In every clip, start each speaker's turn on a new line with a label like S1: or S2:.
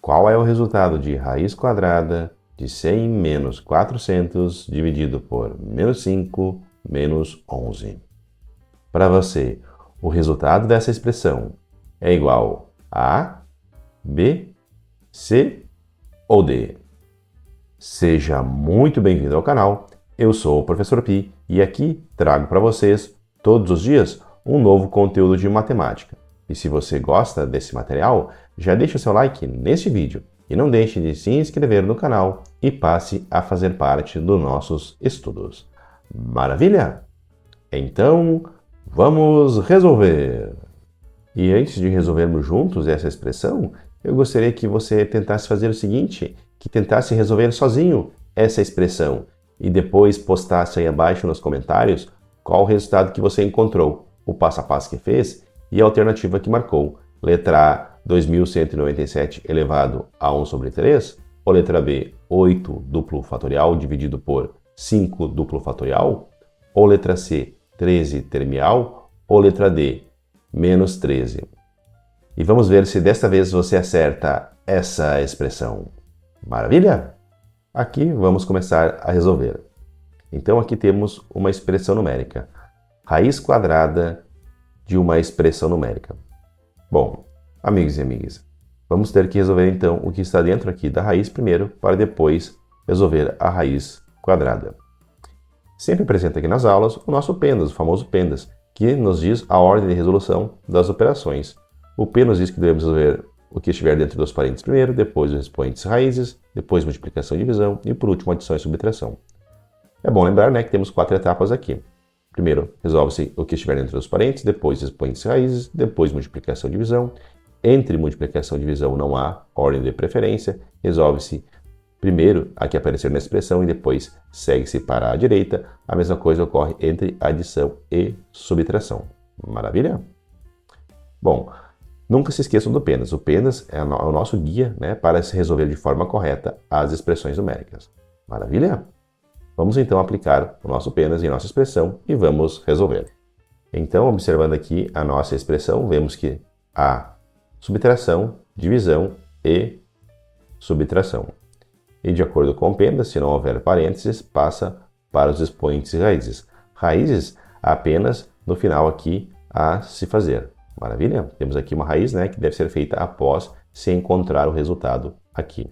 S1: Qual é o resultado de raiz quadrada de 100 menos 400 dividido por menos 5 menos 11? Para você, o resultado dessa expressão é igual a A, B, C ou D? Seja muito bem-vindo ao canal. Eu sou o Professor Pi e aqui trago para vocês, todos os dias, um novo conteúdo de matemática. E se você gosta desse material, já deixa o seu like neste vídeo e não deixe de se inscrever no canal e passe a fazer parte dos nossos estudos. Maravilha? Então, vamos resolver! E antes de resolvermos juntos essa expressão, eu gostaria que você tentasse fazer o seguinte, que tentasse resolver sozinho essa expressão e depois postasse aí abaixo nos comentários qual o resultado que você encontrou, o passo a passo que fez e a alternativa que marcou. Letra A, 2197 elevado a 1 sobre 3, ou letra B, 8 duplo fatorial dividido por 5 duplo fatorial, ou letra C, 13 termial, ou letra D, menos 13. E vamos ver se desta vez você acerta essa expressão. Maravilha? Aqui vamos começar a resolver. Então aqui temos uma expressão numérica. Raiz quadrada de uma expressão numérica. Bom, amigos e amigas, vamos ter que resolver então o que está dentro aqui da raiz primeiro, para depois resolver a raiz quadrada. Sempre presente aqui nas aulas o nosso PENDAS, o famoso PENDAS, que nos diz a ordem de resolução das operações. O P nos diz que devemos resolver o que estiver dentro dos parênteses primeiro, depois os expoentes raízes, depois multiplicação e divisão e por último adição e subtração. É bom lembrar, né, que temos 4 etapas aqui. Primeiro, resolve-se o que estiver dentro dos parênteses, depois expoentes raízes, depois multiplicação e divisão. Entre multiplicação e divisão não há ordem de preferência, resolve-se primeiro a que aparecer na expressão e depois segue-se para a direita. A mesma coisa ocorre entre adição e subtração. Maravilha? Bom, nunca se esqueçam do PENDAS. O PENDAS é o nosso guia, né, para se resolver de forma correta as expressões numéricas. Maravilha? Vamos então aplicar o nosso PENDAS em nossa expressão e vamos resolver. Então, observando aqui a nossa expressão, vemos que há subtração, divisão e subtração. E de acordo com o PENDAS, se não houver parênteses, passa para os expoentes e raízes. Raízes apenas no final aqui a se fazer. Maravilha? Temos aqui uma raiz, né, que deve ser feita após se encontrar o resultado aqui.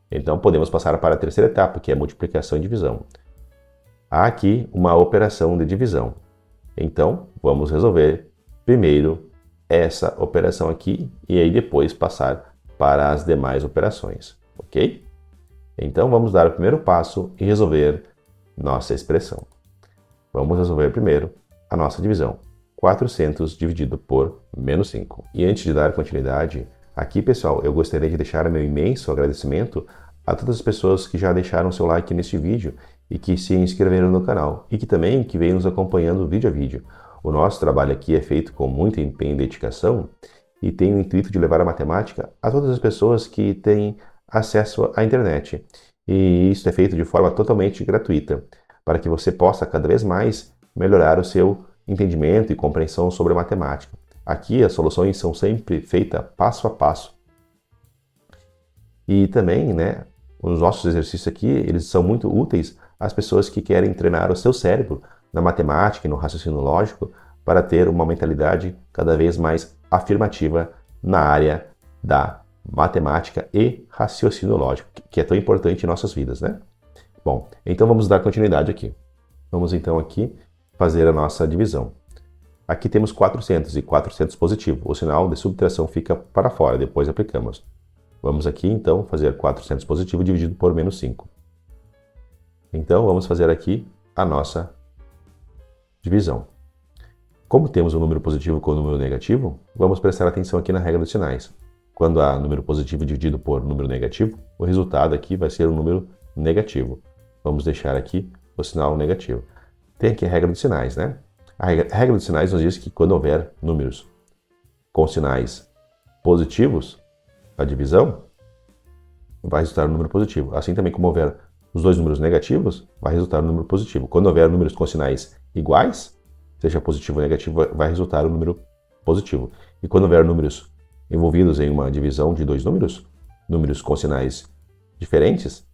S1: Então podemos passar para a terceira etapa, que é multiplicação e divisão. Há aqui uma operação de divisão. Então vamos resolver primeiro essa operação aqui e aí depois passar para as demais operações, ok? Então vamos dar o primeiro passo e resolver nossa expressão. Vamos resolver primeiro a nossa divisão. 400 dividido por menos 5. E antes de dar continuidade, aqui pessoal, eu gostaria de deixar meu imenso agradecimento a todas as pessoas que já deixaram seu like neste vídeo e que se inscreveram no canal e que também vêm nos acompanhando vídeo a vídeo. O nosso trabalho aqui é feito com muito empenho e dedicação e tem o intuito de levar a matemática a todas as pessoas que têm acesso à internet. E isso é feito de forma totalmente gratuita, para que você possa cada vez mais melhorar o seu entendimento e compreensão sobre a matemática. Aqui as soluções são sempre feitas passo a passo. E também, né, os nossos exercícios aqui, eles são muito úteis às pessoas que querem treinar o seu cérebro na matemática e no raciocínio lógico para ter uma mentalidade cada vez mais afirmativa na área da matemática e raciocínio lógico, que é tão importante em nossas vidas, né? Bom, então vamos dar continuidade aqui. Vamos então aqui fazer a nossa divisão. Aqui temos 400 e 400 positivo. O sinal de subtração fica para fora, depois aplicamos. Vamos aqui então fazer 400 positivo dividido por menos 5. Então vamos fazer aqui a nossa divisão. Como temos um número positivo com um número negativo, vamos prestar atenção aqui na regra dos sinais. Quando há número positivo dividido por número negativo, o resultado aqui vai ser um número negativo. Vamos deixar aqui o sinal negativo. Tem aqui a regra dos sinais, né? A regra dos sinais nos diz que quando houver números com sinais positivos, a divisão vai resultar um número positivo. Assim também como houver os dois números negativos, vai resultar um número positivo. Quando houver números com sinais iguais, seja positivo ou negativo, vai resultar um número positivo. E quando houver números envolvidos em uma divisão de dois números, números com sinais diferentes,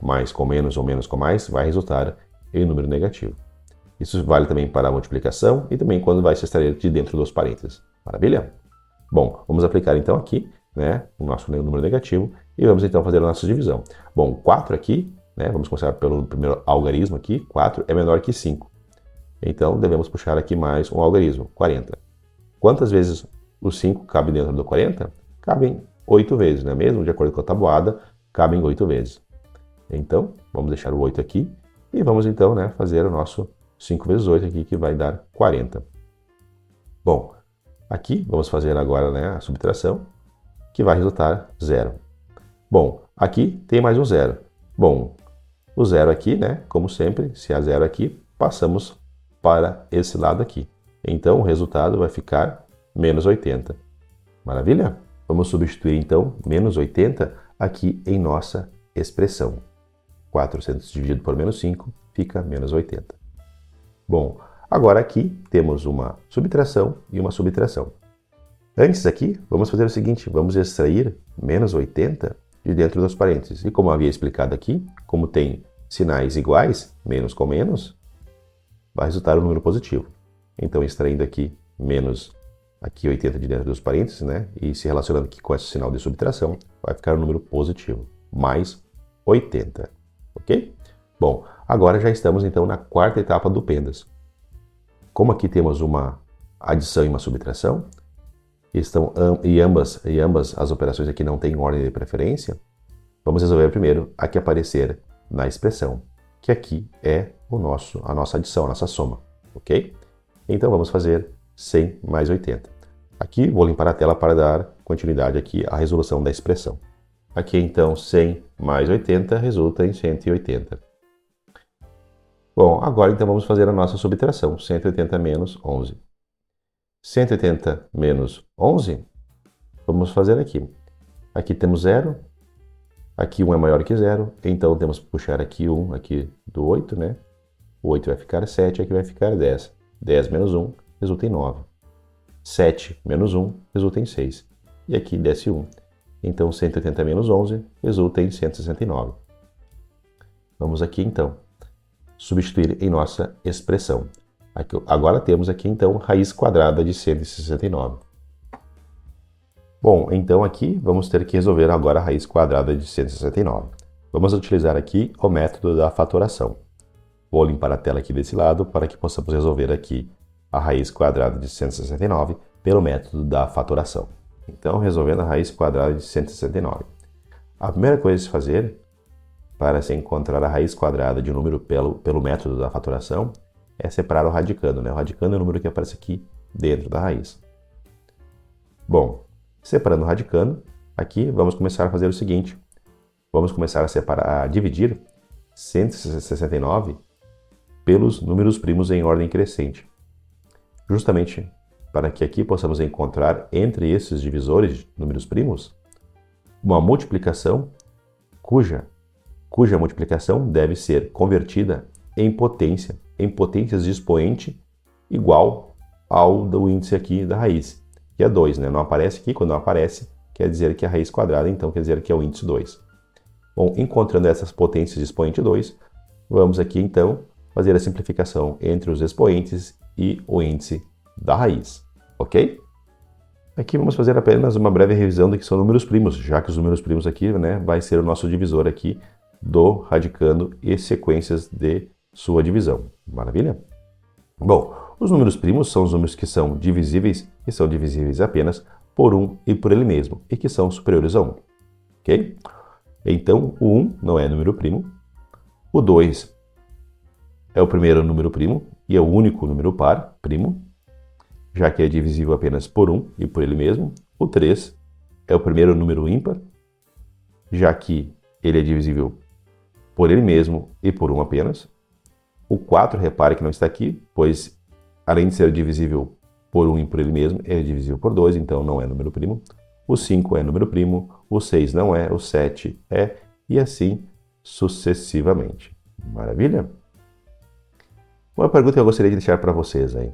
S1: mais com menos ou menos com mais, vai resultar em um número negativo. Isso vale também para a multiplicação e também quando vai se extrair de dentro dos parênteses. Maravilha? Bom, vamos aplicar então aqui, né, o nosso número negativo e vamos então fazer a nossa divisão. Bom, 4 aqui, né, vamos começar pelo primeiro algarismo aqui, 4 é menor que 5. Então, devemos puxar aqui mais um algarismo, 40. Quantas vezes o 5 cabe dentro do 40? Cabem 8 vezes, não é mesmo? De acordo com a tabuada, cabem 8 vezes. Então, vamos deixar o 8 aqui e vamos então, né, fazer o nosso 5 vezes 8 aqui, que vai dar 40. Bom, aqui vamos fazer agora, né, a subtração, que vai resultar 0. Bom, aqui tem mais um 0. Bom, o 0 aqui, né, como sempre, se há 0 aqui, passamos para esse lado aqui. Então, o resultado vai ficar menos 80. Maravilha? Vamos substituir, então, menos 80 aqui em nossa expressão. 400 dividido por menos 5 fica menos 80. Bom, agora aqui temos uma subtração e uma subtração. Antes aqui, vamos fazer o seguinte, vamos extrair menos 80 de dentro dos parênteses. E como havia explicado aqui, como tem sinais iguais, menos com menos, vai resultar um número positivo. Então, extraindo aqui menos aqui 80 de dentro dos parênteses, né? E se relacionando aqui com esse sinal de subtração, vai ficar um número positivo, mais 80. Ok? Bom, agora já estamos então na quarta etapa do PENDAS. Como aqui temos uma adição e uma subtração, e ambas as operações aqui não têm ordem de preferência, vamos resolver primeiro a que aparecer na expressão, que aqui é a nossa adição, a nossa soma, ok? Então vamos fazer 100 mais 80. Aqui vou limpar a tela para dar continuidade aqui à resolução da expressão. Aqui então 100 mais 80 resulta em 180. Bom, agora então vamos fazer a nossa subtração, 180 menos 11. 180 menos 11, vamos fazer aqui. Aqui temos 0, aqui 1 é maior que 0, então temos que puxar aqui 1 aqui do 8, né? O 8 vai ficar 7, aqui vai ficar 10. 10 menos 1 resulta em 9. 7 menos 1 resulta em 6. E aqui desce 1. Então 180 menos 11 resulta em 169. Vamos aqui então substituir em nossa expressão. Agora temos aqui então raiz quadrada de 169. Bom, então aqui vamos ter que resolver agora a raiz quadrada de 169. Vamos utilizar aqui o método da fatoração. Vou limpar a tela aqui desse lado para que possamos resolver aqui a raiz quadrada de 169 pelo método da fatoração. Então, resolvendo a raiz quadrada de 169. A primeira coisa a se fazer para se encontrar a raiz quadrada de um número pelo método da fatoração é separar o radicando, né? O radicando é o número que aparece aqui dentro da raiz. Bom, separando o radicando, aqui vamos começar a fazer o seguinte. Vamos começar a dividir 169 pelos números primos em ordem crescente. Justamente para que aqui possamos encontrar entre esses divisores de números primos uma multiplicação cuja multiplicação deve ser convertida em potências de expoente igual ao do índice aqui da raiz, que é 2, né? Não aparece aqui, quando não aparece, quer dizer que é a raiz quadrada, então quer dizer que é o índice 2. Bom, encontrando essas potências de expoente 2, vamos aqui então fazer a simplificação entre os expoentes e o índice da raiz, ok? Aqui vamos fazer apenas uma breve revisão do que são números primos, já que os números primos aqui, né, vai ser o nosso divisor aqui do radicando e sequências de sua divisão. Maravilha? Bom, os números primos são os números que são divisíveis apenas por 1 e por ele mesmo, e que são superiores a 1, ok? Então, o 1 não é número primo, o 2 é o primeiro número primo e é o único número par primo, já que é divisível apenas por 1 e por ele mesmo. O 3 é o primeiro número ímpar, já que ele é divisível por ele mesmo e por 1 apenas. O 4, repare que não está aqui, pois além de ser divisível por 1 e por ele mesmo, ele é divisível por 2, então não é número primo. O 5 é número primo, o 6 não é, o 7 é, e assim sucessivamente. Maravilha? Uma pergunta que eu gostaria de deixar para vocês aí.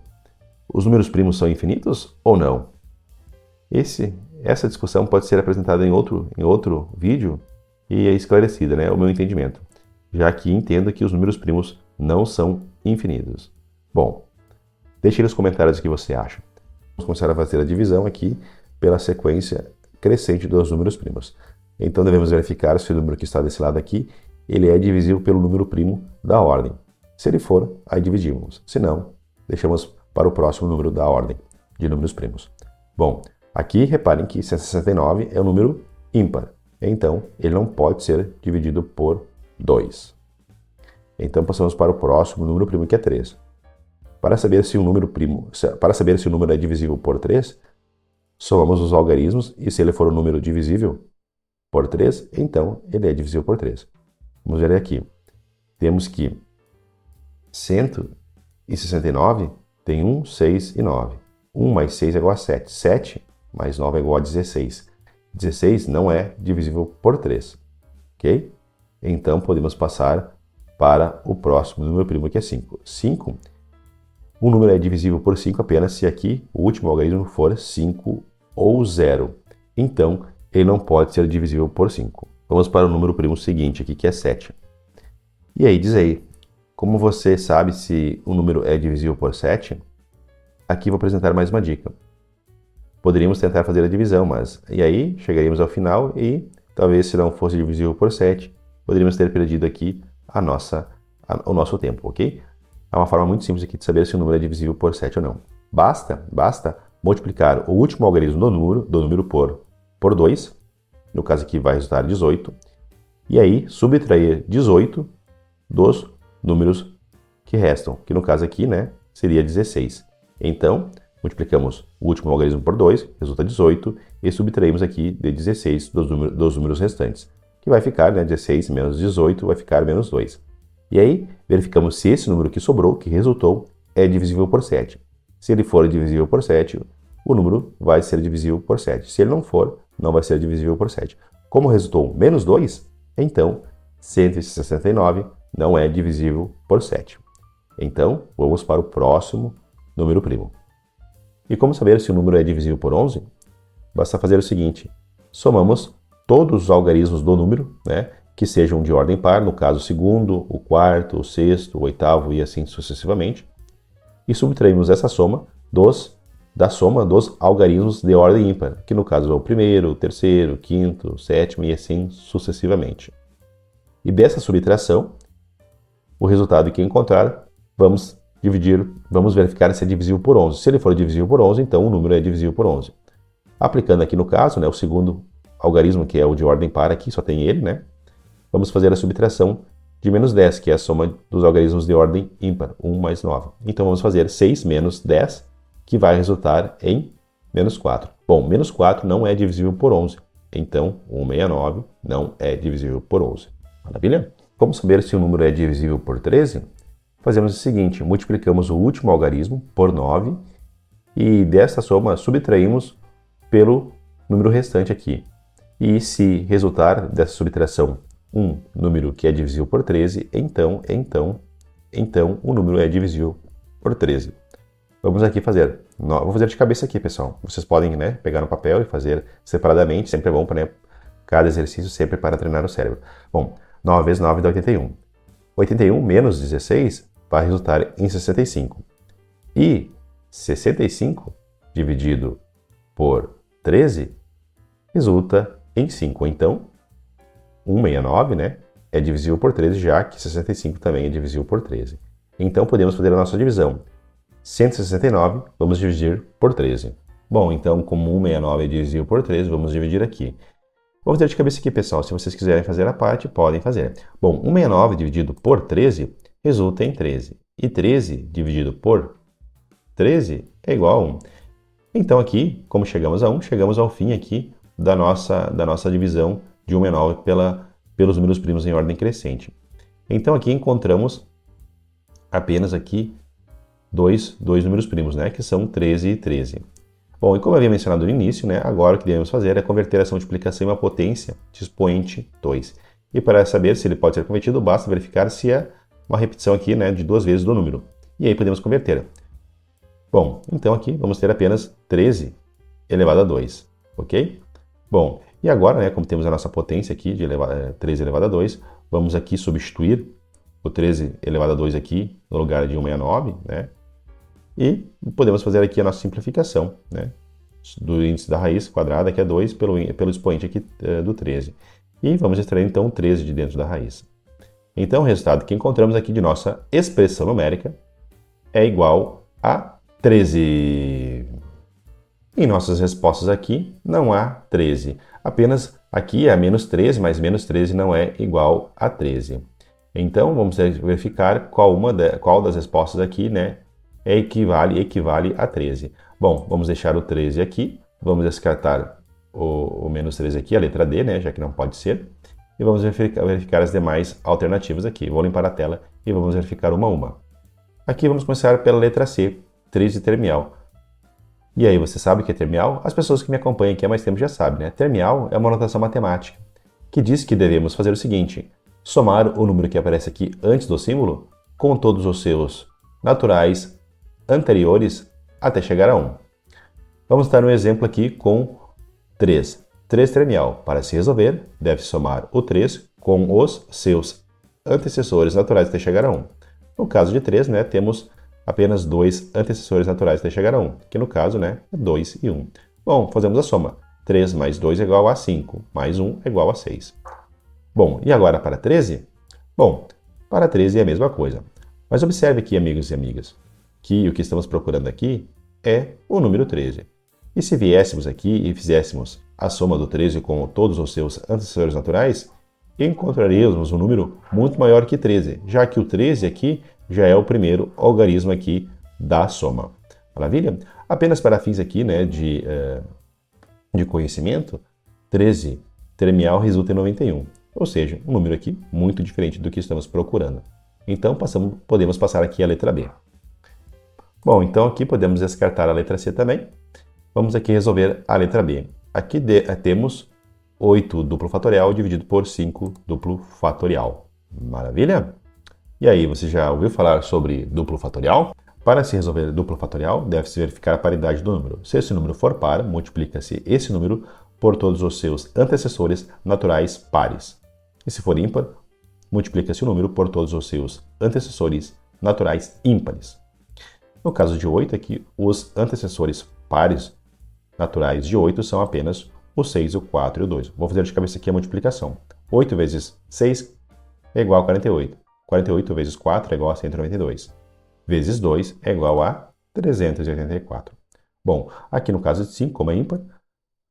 S1: Os números primos são infinitos ou não? Esse essa discussão pode ser apresentada em outro vídeo e é esclarecida, né, o meu entendimento, já que entendo que os números primos não são infinitos. Bom, deixe nos comentários o que você acha. Vamos começar a fazer a divisão aqui pela sequência crescente dos números primos. Então devemos verificar se o número que está desse lado aqui, ele é divisível pelo número primo da ordem. Se ele for, aí dividimos. Se não, deixamos para o próximo número da ordem de números primos. Bom, aqui reparem que 169 é um número ímpar. Então, ele não pode ser dividido por 2. Então, passamos para o próximo número primo, que é 3. Para saber se o número é divisível por 3, somamos os algarismos e se ele for um número divisível por 3, então ele é divisível por 3. Vamos ver aqui. Temos que 169 tem 1, 6 e 9. 1 mais 6 é igual a 7. 7 mais 9 é igual a 16. 16 não é divisível por 3. Ok? Então podemos passar para o próximo número primo, que é 5. 5, o número é divisível por 5 apenas se aqui o último algarismo for 5 ou 0. Então, ele não pode ser divisível por 5. Vamos para o número primo seguinte aqui, que é 7. E aí, diz aí, como você sabe se o número é divisível por 7? Aqui vou apresentar mais uma dica. Poderíamos tentar fazer a divisão, mas e aí chegaríamos ao final e talvez se não fosse divisível por 7, poderíamos ter perdido aqui o nosso tempo, ok? É uma forma muito simples aqui de saber se o número é divisível por 7 ou não. Basta multiplicar o último algarismo do número por 2, no caso aqui vai resultar 18, e aí subtrair 18 dos números que restam, que no caso aqui, né, seria 16. Então, multiplicamos o último algarismo por 2, resulta 18, e subtraímos aqui de 16 dos números restantes, que vai ficar, né, 16 menos 18 vai ficar menos 2. E aí, verificamos se esse número que sobrou, que resultou, é divisível por 7. Se ele for divisível por 7, o número vai ser divisível por 7. Se ele não for, não vai ser divisível por 7. Como resultou menos 2, então 169 não é divisível por 7. Então, vamos para o próximo número primo. E como saber se o número é divisível por 11? Basta fazer o seguinte, somamos todos os algarismos do número, né, que sejam de ordem par, no caso o segundo, o quarto, o sexto, o oitavo e assim sucessivamente, e subtraímos essa soma da soma dos algarismos de ordem ímpar, que no caso é o primeiro, o terceiro, o quinto, o sétimo e assim sucessivamente. E dessa subtração, o resultado que encontrar, vamos verificar se é divisível por 11. Se ele for divisível por 11, então o número é divisível por 11. Aplicando aqui no caso, né, o segundo algarismo, que é o de ordem par aqui, só tem ele, né? Vamos fazer a subtração de menos 10, que é a soma dos algarismos de ordem ímpar, 1 mais 9. Então vamos fazer 6 menos 10, que vai resultar em menos 4. Bom, menos 4 não é divisível por 11, então 169 não é divisível por 11. Maravilha? Como saber se o número é divisível por 13? Fazemos o seguinte, multiplicamos o último algarismo por 9 e desta soma subtraímos pelo número restante aqui. E se resultar dessa subtração um número que é divisível por 13, então o número é divisível por 13. Vamos aqui fazer. Vou fazer de cabeça aqui, pessoal. Vocês podem, né, pegar no papel e fazer separadamente, sempre é bom para, né, cada exercício sempre para treinar o cérebro. Bom, 9 vezes 9 dá 81. 81 menos 16 vai resultar em 65. E 65 dividido por 13 resulta em 5. Então, 169, né, é divisível por 13, já que 65 também é divisível por 13. Então, podemos fazer a nossa divisão. 169, vamos dividir por 13. Bom, então, como 169 é divisível por 13, vamos dividir aqui. Vou fazer de cabeça aqui, pessoal. Se vocês quiserem fazer a parte, podem fazer. Bom, 169 dividido por 13 resulta em 13. E 13 dividido por 13 é igual a 1. Então, aqui, como chegamos a 1, chegamos ao fim aqui da nossa divisão de 169 pelos números primos em ordem crescente. Então, aqui encontramos apenas aqui dois números primos, né, que são 13 e 13. Bom, e como eu havia mencionado no início, né, agora o que devemos fazer é converter essa multiplicação em uma potência de expoente 2. E para saber se ele pode ser convertido, basta verificar se é uma repetição aqui, né, de 2 vezes do número. E aí podemos converter. Bom, então aqui vamos ter apenas 13 elevado a 2. ok? Bom, e agora, né, como temos a nossa potência aqui de 13 elevado a 2, vamos aqui substituir o 13 elevado a 2 aqui no lugar de 169, né? E podemos fazer aqui a nossa simplificação, né? Do índice da raiz quadrada, que é 2, pelo expoente aqui do 13. E vamos extrair então o 13 de dentro da raiz. Então o resultado que encontramos aqui de nossa expressão numérica é igual a 13. Em nossas respostas aqui não há 13. Apenas aqui é menos 13, mas menos 13 não é igual a 13. Então vamos verificar qual das respostas aqui, né, equivale a 13. Bom, vamos deixar o 13 aqui, vamos descartar o menos 13 aqui, a letra D, né, já que não pode ser, e vamos verificar as demais alternativas aqui. Vou limpar a tela e vamos verificar uma a uma. Aqui vamos começar pela letra C, 13 termial. E aí, você sabe o que é termial? As pessoas que me acompanham aqui há mais tempo já sabem, né? Termial é uma notação matemática, que diz que devemos fazer o seguinte: somar o número que aparece aqui antes do símbolo com todos os seus naturais anteriores até chegar a 1. Vamos dar um exemplo aqui com 3. 3 termial. Para se resolver, deve somar o 3 com os seus antecessores naturais até chegar a 1. No caso de 3, né, temos apenas 2 antecessores naturais até chegar a 1, que no caso, né, é 2 e 1. Bom, fazemos a soma. 3 mais 2 é igual a 5, mais 1 é igual a 6. Bom, e agora para 13? Bom, para 13 é a mesma coisa. Mas observe aqui, amigos e amigas, que o que estamos procurando aqui é o número 13. E se viéssemos aqui e fizéssemos a soma do 13 com todos os seus antecessores naturais, encontraríamos um número muito maior que 13, já que o 13 aqui já é o primeiro algarismo aqui da soma. Maravilha? Apenas para fins aqui, né, de conhecimento, 13 termial resulta em 91, ou seja, um número aqui muito diferente do que estamos procurando. Então podemos passar aqui a letra B. Bom, então aqui podemos descartar a letra C também. Vamos aqui resolver a letra B. Aqui temos 8 duplo fatorial dividido por 5 duplo fatorial. Maravilha? E aí, você já ouviu falar sobre duplo fatorial? Para se resolver duplo fatorial, deve-se verificar a paridade do número. Se esse número for par, multiplica-se esse número por todos os seus antecessores naturais pares. E se for ímpar, multiplica-se o número por todos os seus antecessores naturais ímpares. No caso de 8, aqui, os antecessores pares naturais de 8 são apenas o 6, o 4 e o 2. Vou fazer de cabeça aqui a multiplicação. 8 vezes 6 é igual a 48. 48 vezes 4 é igual a 192. Vezes 2 é igual a 384. Bom, aqui no caso de 5, como é ímpar,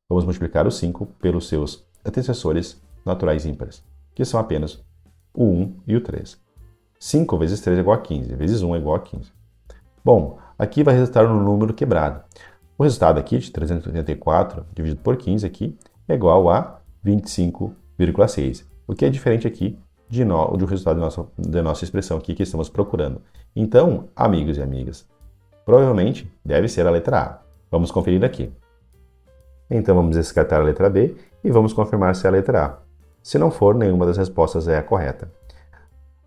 S1: vamos multiplicar o 5 pelos seus antecessores naturais ímpares, que são apenas o 1 e o 3. 5 vezes 3 é igual a 15, vezes 1 é igual a 15. Bom, aqui vai resultar um número quebrado. O resultado aqui de 384 dividido por 15 aqui é igual a 25,6, o que é diferente aqui do resultado da nossa expressão aqui que estamos procurando. Então, amigos e amigas, provavelmente deve ser a letra A. Vamos conferir aqui. Então vamos descartar a letra B e vamos confirmar se é a letra A. Se não for, nenhuma das respostas é a correta.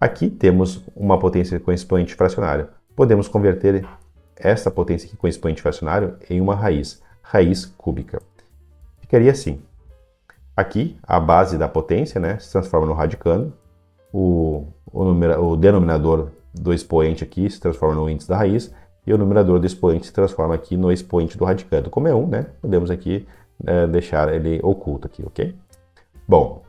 S1: Aqui temos uma potência com expoente fracionário. Podemos converter esta potência aqui com expoente fracionário em uma raiz cúbica. Ficaria assim. Aqui, a base da potência, né, se transforma no radicando. O denominador do expoente aqui se transforma no índice da raiz e o numerador do expoente se transforma aqui no expoente do radicando. Como é 1, né, podemos aqui deixar ele oculto aqui, ok? Bom,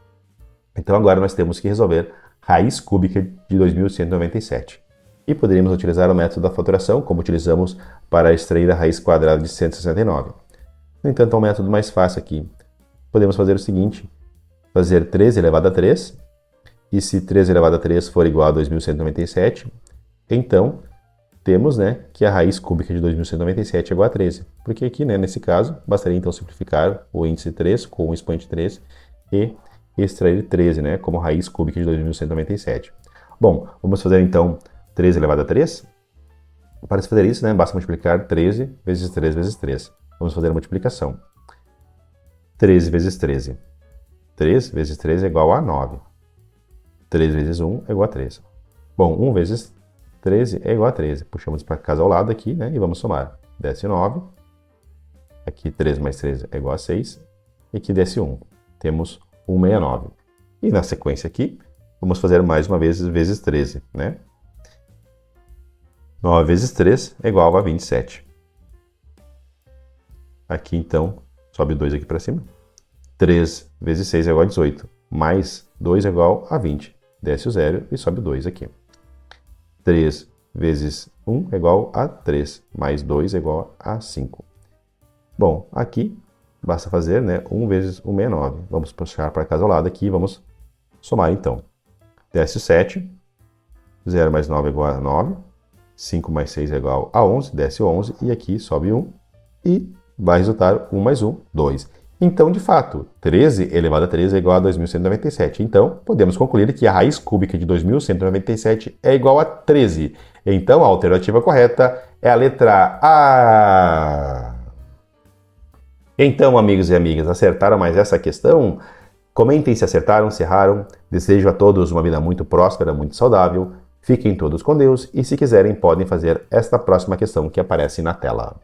S1: então agora nós temos que resolver raiz cúbica de 2197. E poderíamos utilizar o método da fatoração, como utilizamos para extrair a raiz quadrada de 169. No entanto, é um método mais fácil aqui. Podemos fazer o seguinte, fazer 13 elevado a 3, e se 13 elevado a 3 for igual a 2197, então temos, né, que a raiz cúbica de 2197 é igual a 13. Porque aqui, né, nesse caso, bastaria então simplificar o índice 3 com o expoente 3 e extrair 13, né, como raiz cúbica de 2197. Bom, vamos fazer então 13 elevado a 3? Para se fazer isso, né, basta multiplicar 13 vezes 3 vezes 3. Vamos fazer a multiplicação. 13 vezes 13. 3 vezes 3 é igual a 9. 3 vezes 1 é igual a 3. Bom, 1 vezes 13 é igual a 13. Puxamos para casa ao lado aqui, né, e vamos somar. Desce 9. Aqui 3 mais 3 é igual a 6. E aqui desce 1. Temos 169. E na sequência aqui, vamos fazer mais uma vez vezes 13, né? 9 vezes 3 é igual a 27. Aqui, então, sobe 2 aqui para cima. 3 vezes 6 é igual a 18. Mais 2 é igual a 20. Desce o 0 e sobe 2 aqui. 3 vezes 1 é igual a 3. Mais 2 é igual a 5. Bom, aqui basta fazer, né, 1 vezes 169. Vamos puxar para casa ao lado aqui e vamos somar, então. Desce o 7. 0 mais 9 é igual a 9. 5 mais 6 é igual a 11. Desce o 11. E aqui sobe 1. E vai resultar 1 mais 1, 2. Então, de fato, 13 elevado a 13 é igual a 2.197. Então, podemos concluir que a raiz cúbica de 2.197 é igual a 13. Então, a alternativa correta é a letra A. Então, amigos e amigas, acertaram mais essa questão? Comentem se acertaram, se erraram. Desejo a todos uma vida muito próspera, muito saudável. Fiquem todos com Deus e, se quiserem, podem fazer esta próxima questão que aparece na tela.